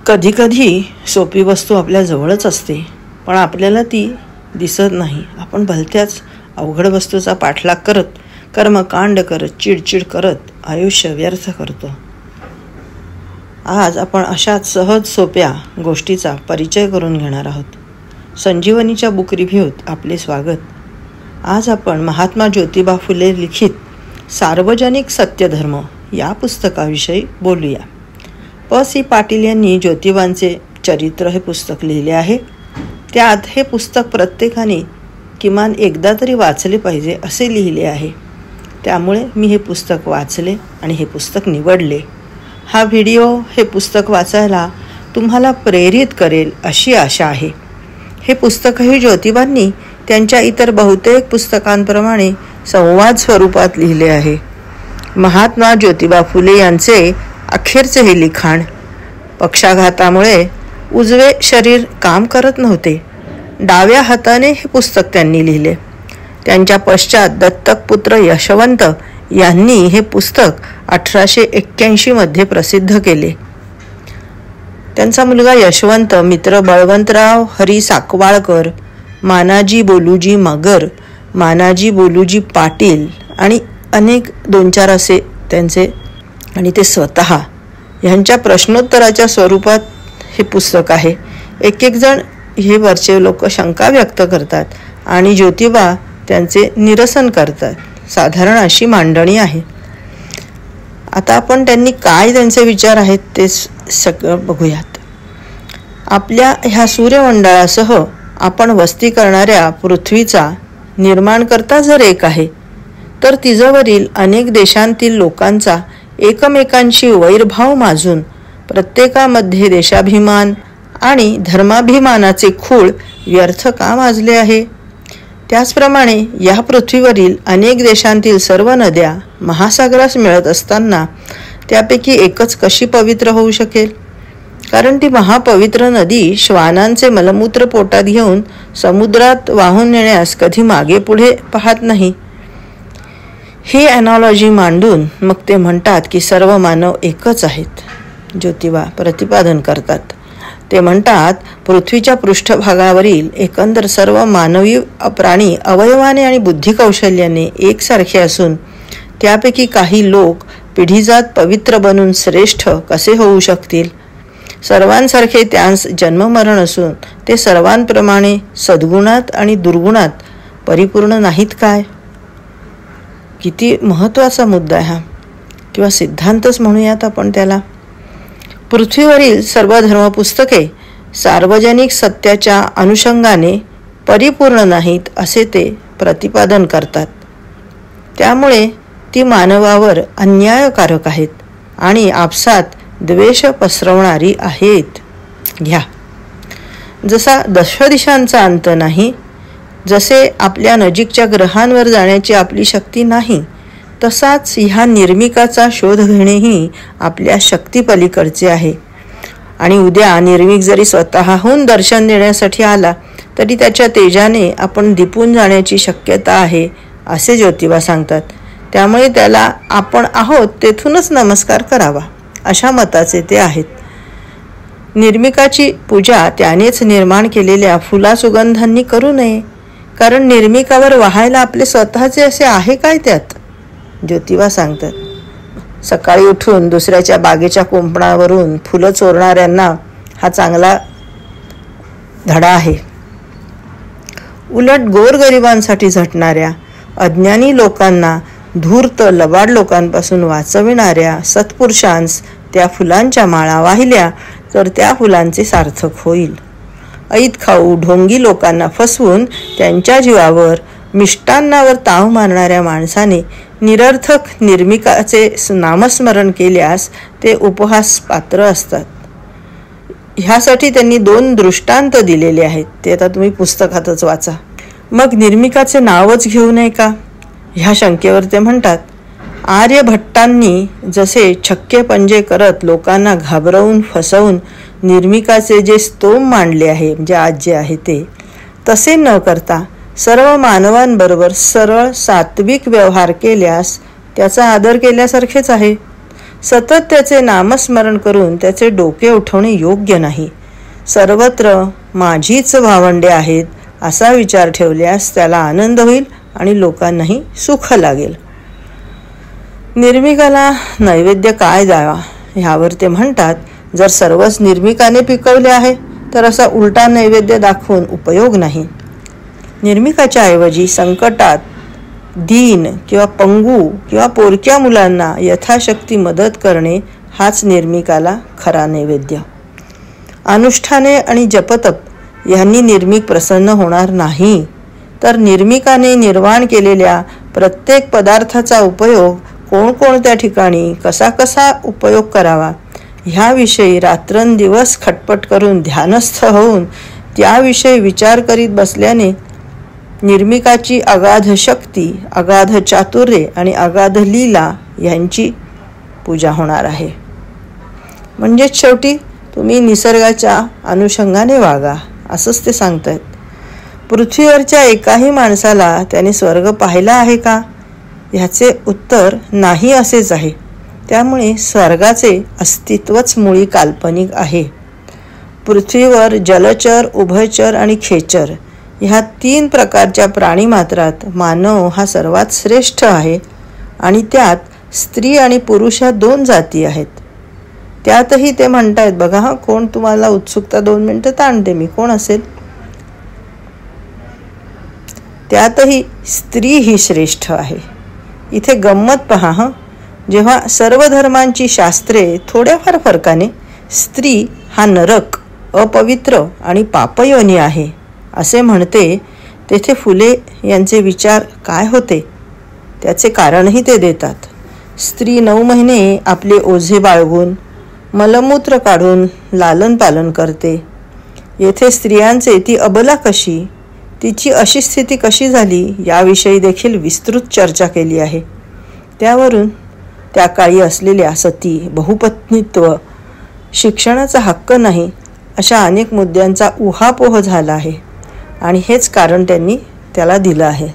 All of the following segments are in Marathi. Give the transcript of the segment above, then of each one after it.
कधीकधी सोपी वस्तू आपल्या जवळच असते, पण आपल्याला ती दिसत नाही. आपण भलत्याच अवघड वस्तूचा पाठलाग करत, कर्मकांड करत, चिडचिड करत आयुष्य व्यर्थ करतो. आज आपण अशाच सहज सोप्या गोष्टीचा परिचय करून घेणार आहोत. संजीवनीच्या बुक रिव्ह्यूत आपले स्वागत. आज आपण महात्मा ज्योतिबा फुले लिखित सार्वजनिक सत्यधर्म या पुस्तकाविषयी बोलूया. प.सी. पाटील यांनी ज्योतिबांचे चरित्र हे पुस्तक लिहिले आहे. त्यात हे पुस्तक प्रत्येकाने किमान एकदा तरी वाचले पाहिजे असे लिहिले आहे. त्यामुळे मी हे पुस्तक वाचले आणि हे पुस्तक निवडले. हा व्हिडिओ हे पुस्तक वाचायला तुम्हाला प्रेरित करेल अशी आशा आहे. हे पुस्तकही ज्योतिबांनी त्यांच्या इतर बहुतेक पुस्तकांप्रमाणे संवाद स्वरूपात लिहिले आहे. महात्मा ज्योतिबा फुले यांचे अखेरचे हे लिखाण. पक्षाघातामुळे उजवे शरीर काम करत नव्हते. डाव्या हाताने हे पुस्तक त्यांनी लिहिले. त्यांच्या पश्चात दत्तक पुत्र यशवंत यांनी हे पुस्तक 1881 मध्ये प्रसिद्ध केले. त्यांचा मुलगा यशवंत, मित्र बळवंतराव हरी साकवाळकर, मानाजी बोलूजी मगर, मानाजी बोलूजी पाटील आणि अनेक 2-4 असे त्यांचे आणि ते स्वतः यांच्या प्रश्नोत्तराच्या स्वरूपात हे पुस्तक आहे. एक जण हे वरचे लोक शंका व्यक्त करतात आणि ज्योतिबा त्यांचे निरसन करतात. साधारण अशी मांडणी आहे. आता आपण त्यांनी काय त्यांचे विचार आहेत ते सगळं बघूयात. आपल्या ह्या सूर्यमंडळासह आपण वस्ती करणाऱ्या पृथ्वीचा निर्माणकर्ता जर एक आहे, तर तिजवरील अनेक देशांतील लोकांचा एकमेकांशी वैरभाव माजून प्रत्येकामध्ये देशाभिमान आणि धर्माभिमानाचे खूळ व्यर्थ का माजले आहे? त्याचप्रमाणे या पृथ्वीवरील अनेक देशांतील सर्व नद्या महासागरास मिळत असताना त्यापैकी एकच कशी पवित्र होऊ शकेल? कारण ती महापवित्र नदी श्वानांचे मलमूत्र पोटात घेऊन समुद्रात वाहून नेण्यास कधी मागे पुढे पाहत नाही. ही ॲनॉलॉजी मांडून मग ते म्हणतात की सर्व मानव एकच आहेत. ज्योतिबा प्रतिपादन करतात. ते म्हणतात, पृथ्वीच्या पृष्ठभागावरील एकंदर सर्व मानवी प्राणी अवयवाने आणि बुद्धिकौशल्याने एकसारखे असून त्यापैकी काही लोक पिढीजात पवित्र बनून श्रेष्ठ कसे होऊ शकतील? सर्वांसारखे त्यांस जन्ममरण असून ते सर्वांप्रमाणे सद्गुणात आणि दुर्गुणात परिपूर्ण नाहीत काय? किती महत्त्वाचा मुद्दा आहे हा, किंवा सिद्धांतच म्हणूयात आपण त्याला. पृथ्वीवरील सर्व धर्मपुस्तके सार्वजनिक सत्याच्या अनुषंगाने परिपूर्ण नाहीत असे ते प्रतिपादन करतात. त्यामुळे ती मानवावर अन्यायकारक आहेत आणि आपसात द्वेष पसरवणारी आहेत. घ्या, जसा दशदिशांचा अंत नाही, जसे आपल्या नजीकच्या ग्रहांवर जाण्याची आपली शक्ती नाही, तसाच ह्या निर्मिकाचा शोध घेणेही आपल्या शक्तीपलीकडचे आहे. आणि उद्या निर्मिक जरी स्वतःहून दर्शन देण्यासाठी आला तरी त्याच्या तेजाने आपण दिपून जाण्याची शक्यता आहे असे ज्योतिबा सांगतात. त्यामुळे त्याला आपण आहोत तेथूनच नमस्कार करावा अशा मताचे ते आहेत. निर्मिकाची पूजा त्यानेच निर्माण केलेल्या फुला सुगंधांनी करू नये, कारण निर्मिकावर वाहायला आपले स्वतःचे असे आहे काय त्यात? ज्योतिबा सांगतात, सकाळी उठून दुसऱ्याच्या बागेच्या कुंपणावरून फुलं चोरणाऱ्यांना हा चांगला धडा आहे. उलट गोरगरिबांसाठी झटणाऱ्या अज्ञानी लोकांना धूर्त लबाड लोकांपासून वाचविणाऱ्या सत्पुरुषांस त्या फुलांच्या माळा वाहिल्या तर त्या फुलांचे सार्थक होईल. ऐत खाऊ ढोंगी लोकांना फसवून त्यांच्या जीवावर मिष्टान्नावर ताव मारणाऱ्या माणसाने निरर्थक निर्मिकाचे नामस्मरण केल्यास ते उपहास पात्र असतात. ह्यासाठी त्यांनी 2 दृष्टांत दिलेले आहेत. ते आता तुम्ही पुस्तकातच वाचा. मग निर्मिकाचे नावच घेऊ नये का ह्या शंकेवर ते म्हणतात, आर्यभट्टांनी जसे छक्के पंजे करत लोकांना घाबरवून फसवून निर्मिकाचे जे स्तोम मांडले आहे, म्हणजे आज जे आहे ते, तसे न करता सर्व मानवांबरोबर सरळ सात्विक व्यवहार केल्यास त्याचा आदर केल्यासारखेच आहे. सतत त्याचे नामस्मरण करून त्याचे डोके उठवणे योग्य नाही. सर्वत्र माझीच भावंडे आहेत असा विचार ठेवल्यास त्याला आनंद होईल आणि लोकांनाही सुख लागेल. निर्मिकाला नैवेद्य काय द्यावा ह्यावर ते म्हणतात, जर सर्वच निर्मिकाने पिकवले आहे तर असा उलटा नैवेद्य दाखवून उपयोग नाही. निर्मिकाच्या ऐवजी संकटात दीन किंवा पंगू किंवा पोरक्या मुलांना यथाशक्ती मदत करणे हाच निर्मिकाला खरा नैवेद्य. अनुष्ठाने आणि जपतप यांनी निर्मिक प्रसन्न होणार नाही, तर निर्मिकाने निर्माण केलेल्या प्रत्येक पदार्थाचा उपयोग कोणकोणत्या ठिकाणी कसा कसा उपयोग करावा ह्याविषयी रात्रंदिवस खटपट करून ध्यानस्थ होऊन त्याविषयी विचार करीत बसल्याने निर्मिकाची अगाध शक्ती, अगाध चातुर्य आणि अगाध लीला यांची पूजा होणार आहे. म्हणजेच शेवटी तुम्ही निसर्गाच्या अनुषंगाने वागा असंच ते सांगतायत. पृथ्वीवरच्या एकाही माणसाला त्याने स्वर्ग पाहिला आहे का ह्याचे उत्तर नाही असेच आहे. त्यामुळे स्वर्गाचे अस्तित्वच मुळी काल्पनिक आहे. पृथ्वीवर जलचर, उभयचर आणि खेचर ह्या 3 प्रकारच्या प्राणीमात्रात मानव हा सर्वात श्रेष्ठ आहे आणि त्यात स्त्री आणि पुरुष ह्या 2 जाती आहेत. त्यातही ते म्हणतायत बघा, कोण तुम्हाला उत्सुकता 2 मिनिटं ताणते मी, कोण असेल? त्यातही स्त्री ही श्रेष्ठ आहे. इथे गंमत पहा, जेव्हा सर्व धर्मांची शास्त्रे थोड्याफार फरकाने स्त्री हा नरक, अपवित्र आणि पापयोनी आहे असे म्हणते, तेथे फुले यांचे विचार काय होते त्याचे कारणही ते देतात. स्त्री 9 महिने आपले ओझे बाळगून मलमूत्र काढून लालन पालन करते. येथे स्त्रियांचे ती अबला कशी, तिची अशी स्थिती कशी झाली याविषयी देखील विस्तृत चर्चा केली आहे. त्यावरून त्या काळी असलेल्या सती, बहुपत्नीत्व, शिक्षणाचा हक्क नाही अशा अनेक मुद्द्यांचा उहापोह झाला आहे आणि हेच कारण त्यांनी त्याला दिलं आहे.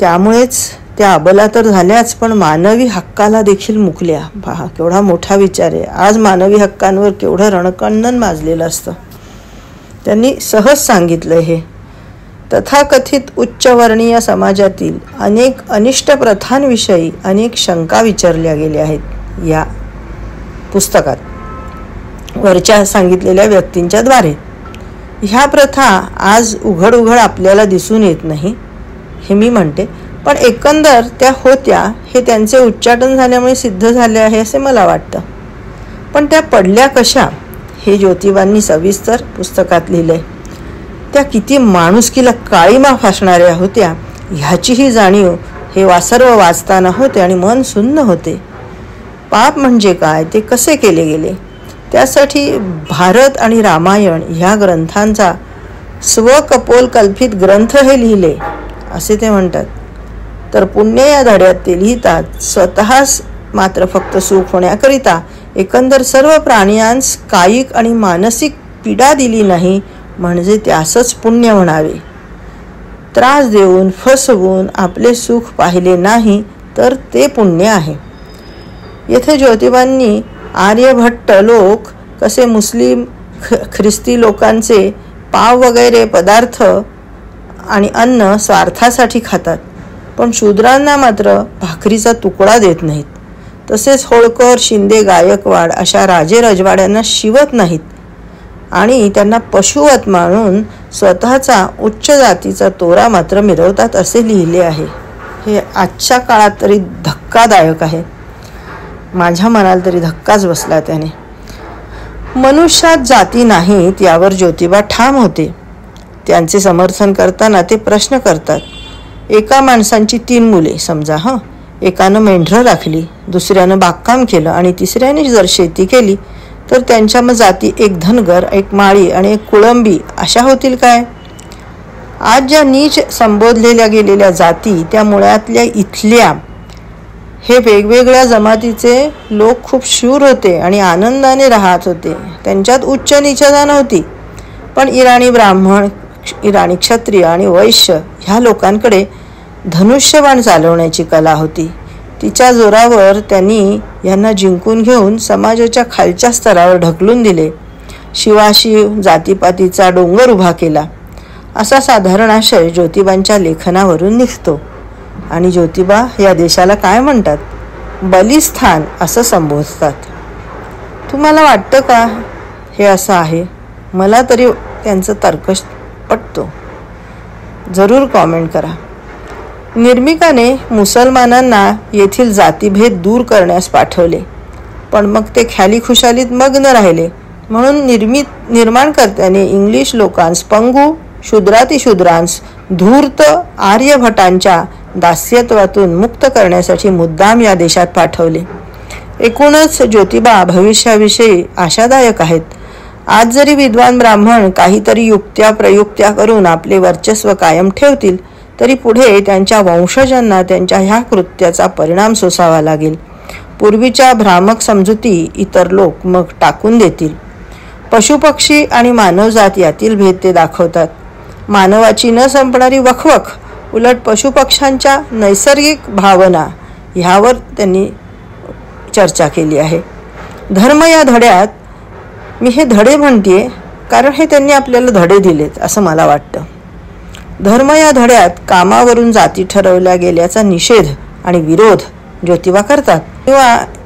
त्यामुळेच त्या अबला तर झाल्याच, पण मानवी हक्काला देखील मुकल्या. पहा केवढा मोठा विचार आहे. आज मानवी हक्कांवर केवढं रणकंडन माजलेलं असतं. त्यांनी सहज सांगितलं हे. तथाकथित उच्चवर्णीय समाजातील अनेक अनिष्ट प्रथांविषयी अनेक शंका विचारल्या गेल्या आहेत या पुस्तकात वरच्या सांगितलेल्या व्यक्तींच्या द्वारे. ह्या प्रथा आज उघड उघड आपल्याला दिसून येत नाही हे मी म्हणते, पण एकंदर त्या होत्या हे त्यांचे उच्चाटन झाल्यामुळे सिद्ध झाले आहे असे मला वाटतं. पण त्या पडल्या कशा हे ज्योतिबांनी सविस्तर पुस्तकात लिहिलंय. त्या किती माणुसकीला काळीमा फासणाऱ्या होत्या ह्याचीही जाणीव हे सर्व वाचताना होते आणि मन सुन्न होते. पाप म्हणजे काय ते कसे केले गेले त्यासाठी भारत आणि रामायण ह्या ग्रंथांचा स्वकपोल कल्पित ग्रंथ हे लिहिले असे ते म्हणतात. तर पुण्य या धड्यात ते लिहितात, स्वतःच मात्र फक्त सुख होण्याकरिता एकंदर सर्व प्राण्यांस कायिक आणि मानसिक पीडा दिली नाही म्हणजे त्यासच पुण्य म्हणावे. त्रास देऊन फसवून आपले सुख पाहिले नाही तर ते पुण्य आहे. येथे ज्योतिबांनी आर्यभट्ट लोक कसे मुस्लिम ख्रिस्ती लोकांचे पाव वगैरे पदार्थ आणि अन्न स्वार्थासाठी खातात, पण शूद्रांना मात्र भाकरीचा तुकडा देत नाहीत. तसेच होळकर, शिंदे, गायकवाड अशा राजे रजवाड्यांना शिवत नाहीत आणि त्यांना पशुवत मानून स्वतःचा उच्च जातीचा तोरा मात्र मिरवतात असे लिहिले आहे. हे आजच्या काळात तरी धक्कादायक आहे. माझ्या मनाला तरी धक्काच बसला त्याने. मनुष्यात जाती नाहीत यावर ज्योतिबा ठाम होते. त्यांचे समर्थन करताना ते प्रश्न करतात, एका माणसांची 3 मुले समजा, एकानं मेंढरं राखली, दुसऱ्यानं बागकाम केलं आणि तिसऱ्याने जर शेती केली तर त्यांच्या मग जाती एक धनगर, एक माळी आणि एक कुळंबी अशा होतील काय? आज ज्या नीच संबोधलेल्या गेलेल्या जाती त्या मुळातल्या इथल्या हे वेगवेगळ्या जमातीचे लोक खूप शूर होते आणि आनंदाने राहत होते. त्यांच्यात उच्च नीचता नव्हती. पण इराणी ब्राह्मण, इराणी क्षत्रिय आणि वैश्य ह्या लोकांकडे धनुष्यबाण चालवण्याची कला होती. तिच्या जोरावर त्यांनी यांना जिंकून घेऊन समाजाच्या खालच्या स्तरावर ढकलून दिले. शिवाशिव जातीपातीचा डोंगर उभा केला, असा साधारण आशय ज्योतिबांच्या लेखनावरून निघतो. आणि ज्योतिबा या देशाला काय म्हणतात? बलिस्थान असं संबोधतात. तुम्हाला वाटतं का हे असं आहे? मला तरी त्यांचं तर्क पटतो. जरूर कॉमेंट करा. निर्मिकाने मुसलमानांना येथील जातीभेद दूर करण्यास पाठवले, पण मग ते ख्याली खुशालीत मग्न राहिले. म्हणून निर्माणकर्त्याने इंग्लिश लोकांस पंगू, शूद्रातिशूद्रांस धूर्त आर्यभटांच्या दास्यत्वातून मुक्त करण्यासाठी मुद्दाम या देशात पाठवले. एकूणच ज्योतिबा भविष्याविषयी आशादायक आहेत. आज जरी विद्वान ब्राह्मण काहीतरी युक्त्या प्रयुक्त्या करून आपले वर्चस्व कायम ठेवतील, तरी पुढे त्यांच्या वंशजांना त्यांच्या ह्या कृत्याचा परिणाम सोसावा लागेल. पूर्वीच्या भ्रामक समजुती इतर लोक मग टाकून देतील. पशुपक्षी आणि मानवजात यातील भेद ते दाखवतात. मानवाची न संपणारी वखवख उलट पशुपक्ष्यांच्या नैसर्गिक भावना ह्यावर त्यांनी चर्चा केली आहे. धर्म या धड्यात, मी हे धडे म्हणतेय कारण हे त्यांनी आपल्याला धडे दिलेत असं मला वाटतं. धर्म या धड्यात कामावरून जाती ठरवल्या गेल्याचा निषेध आणि विरोध ज्योतिबा करतात.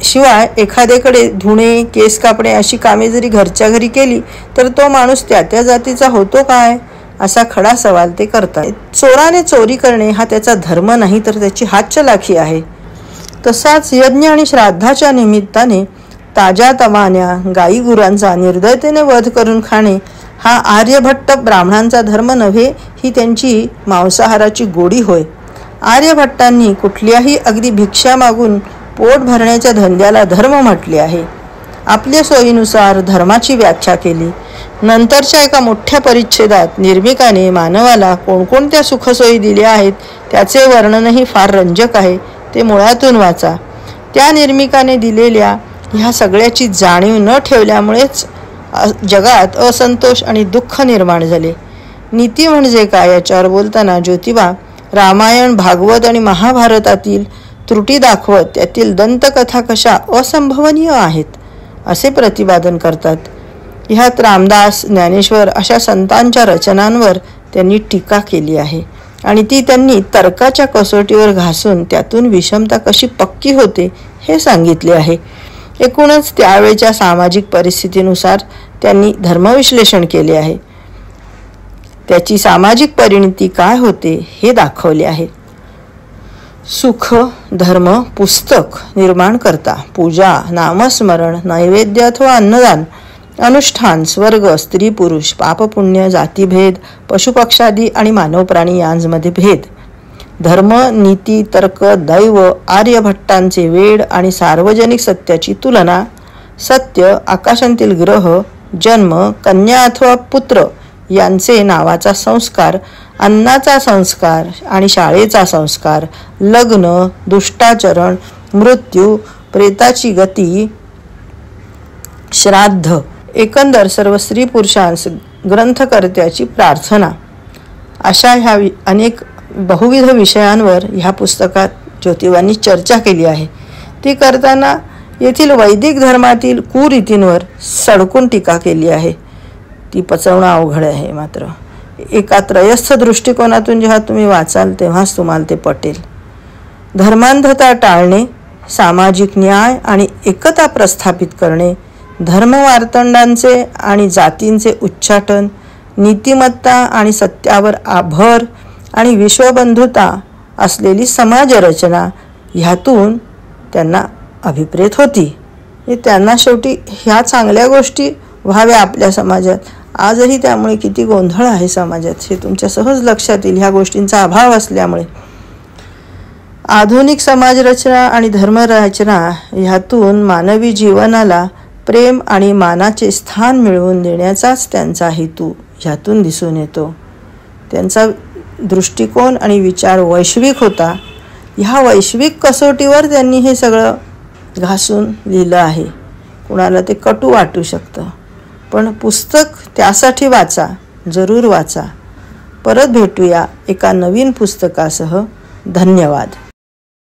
शिवाय एखाद्याकडे धुणे, केस कापणे अशी कामे जरी घरच्या घरी केली तर तो माणूस त्या त्या जातीचा होतो काय, असा खडा सवाल ते करतात. चोराने चोरी करणे हा त्याचा धर्म नाही तर त्याची हातचलाखी आहे. तसाच यज्ञ आणि श्राद्धाच्या निमित्ताने ताज्या तवान्या गाई गुरांचा निर्दयतेने वध करून खाणे हा आर्यभट्ट ब्राह्मणांचा धर्म नव्हे, ही त्यांची मांसाहाराची गोडी होय. आर्यभट्टांनी कुठल्याही अगदी भिक्षा मागून पोट भरण्याच्या धंद्याला धर्म म्हटले आहे. आपल्या सोयीनुसार धर्माची व्याख्या केली. नंतरच्या एका मोठ्या परिच्छेदात निर्मिकाने मानवाला कोणकोणत्या सुखसोयी दिल्या आहेत त्याचे वर्णनही फार रंजक आहे. ते मुळातून वाचा. त्या निर्मिकाने दिलेल्या ह्या सगळ्याची जाणीव न ठेवल्यामुळेच जगात असंतोष आणि दुःख निर्माण झाले. नीती म्हणजे काय याच्यावर बोलताना ज्योतिबा रामायण, भागवत आणि महाभारतातील त्रुटी दाखवत त्यातील दंतकथा कशा असंभवनीय आहेत असे प्रतिपादन करतात. ह्यात रामदास, ज्ञानेश्वर अशा संतांच्या रचनांवर त्यांनी टीका केली आहे आणि ती त्यांनी तर्काच्या कसोटीवर घासून त्यातून विषमता कशी पक्की होते हे सांगितले आहे. एकूणच त्यावेळच्या सामाजिक परिस्थितीनुसार त्यांनी धर्मविश्लेषण केले आहे. त्याची सामाजिक परिणती काय होते हे दाखवले आहे. सुख, धर्म, पुस्तक, निर्माणकर्ता, पूजा, नामस्मरण, नैवेद्य अथवा अन्नदान, अनुष्ठान, स्वर्ग, स्त्री पुरुष, पापपुण्य, जातीभेद, पशुपक्षादी आणि मानव प्राणी यांमध्ये भेद, धर्म, नीती, तर्क, दैव, आर्यभट्टांचे वेड आणि सार्वजनिक सत्याची तुलना, सत्य, आकाशांतील ग्रह, जन्म, कन्या अथवा पुत्र यांचे नावाचा संस्कार, अन्नाचा संस्कार आणि शाळेचा संस्कार, लग्न, दुष्टाचरण, मृत्यू, प्रेताची गती, श्राद्ध, एकंदर सर्व स्त्री पुरुषांस ग्रंथकर्त्याची प्रार्थना, अशा ह्या अनेक बहुविध विषयांवर ह्या पुस्तकात ज्योतिबांनी चर्चा केली आहे. ती करताना येथील वैदिक धर्मातील कुरीतींवर सडकून टीका केली आहे. ती पचवणं अवघड आहे. मात्र एका त्रयस्थ दृष्टिकोनातून जेव्हा तुम्ही वाचाल तेव्हाच तुम्हाला ते पटेल. धर्मांधता टाळणे, सामाजिक न्याय आणि एकता प्रस्थापित करणे, धर्मवार्तंडांचे आणि जातींचे उच्चाटन, नीतिमत्ता आणि सत्यावर भर आणि विश्वबंधुता असलेली समाजरचना ह्यातून त्यांना अभिप्रेत होती. त्यांना शेवटी ह्या चांगल्या गोष्टी व्हाव्या आपल्या समाजात. आजही त्यामुळे किती गोंधळ आहे समाजात हे तुमच्या सहज लक्षात येईल ह्या गोष्टींचा अभाव असल्यामुळे. आधुनिक समाजरचना आणि धर्मरचना ह्यातून मानवी जीवनाला प्रेम आणि मानाचे स्थान मिळवून देण्याचाच त्यांचा हेतू ह्यातून दिसून येतो. त्यांचा दृष्टिकोन आणि विचार वैश्विक होता. ह्या वैश्विक कसोटीवर त्यांनी हे सगळं घासून लिहिलं आहे. कुणाला ते कटू वाटू शकतं, पण पुस्तक त्यासाठी वाचा, जरूर वाचा. परत भेटूया एका नवीन पुस्तकासह. धन्यवाद.